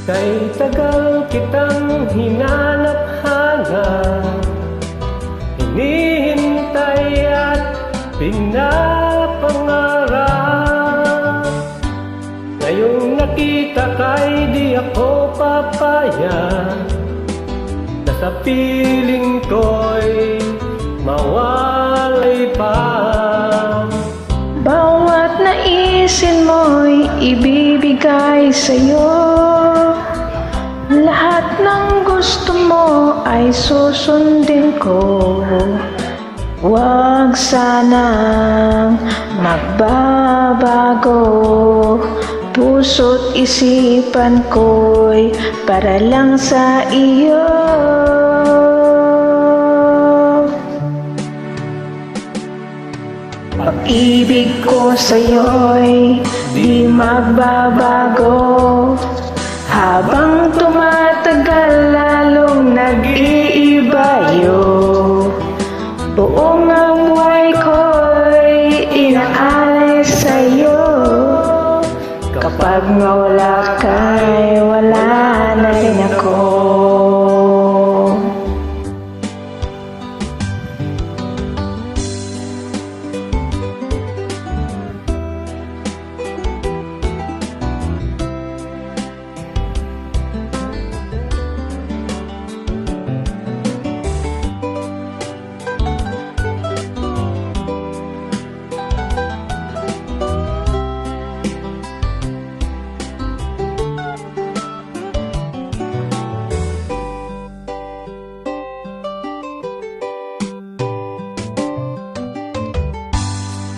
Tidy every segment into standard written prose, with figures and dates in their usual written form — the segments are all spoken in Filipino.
Kay tagal kitang hinanap-hanap, hinihintay at pinapangarap. Ngayong nakita ka'y di ako papayag, na sa piling ko'y mawalay pa. Bawat naisin mo'y ibibigay sa'yo. Lahat ng gusto mo ay susundin ko. Huwag sanang magbabago. Puso't isipan ko'y para lang sa iyo. Pag-ibig ko sa'yo'y di magbabago. Habang tumatagal lalong nag-iiba yun. Buong ang buhay ko'y inaalay sa'yo. Kapag nawala ka'y wala na rin ako.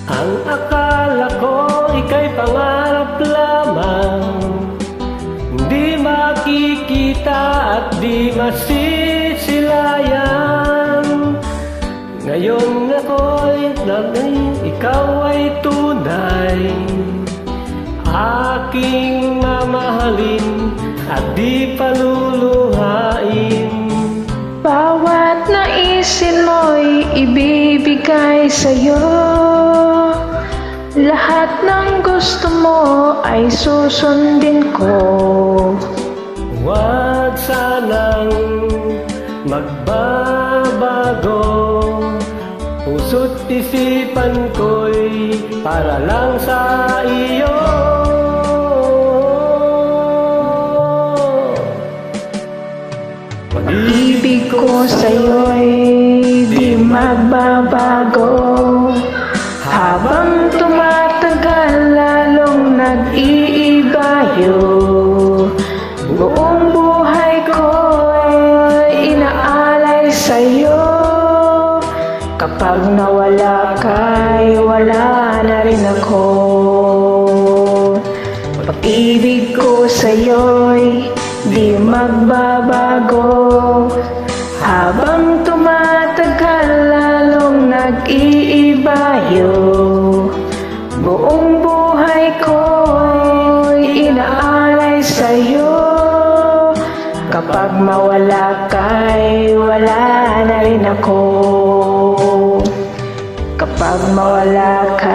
Ang akala ko ika'y pangarap lamang, di makikita at di masisilayan. Ngayon ako'y naging ikaw ay tunay, aking mamahalin at di paluluhain. Bawat naisin mo'y ibibigay sa'yo. Lahat ng gusto mo ay susundin ko. Huwag sanang magbabago. Puso't isipan ko'y para lang sa iyo. Pag-ibig ko sa'yo'y di magbabago. Habang tumatagal lalong nag-iiba yun. Buong buhay ko'y inaalay sa'yo. Kapag nawala ka'y wala na rin ako. Pag-ibig ko sa'yo'y di magbabago. Habang tumatagal lalong nag-iiba yun. Buong buhay ko'y inaalay sa'yo. Kapag mawala ka'y wala na rin ako. Kapag mawala ka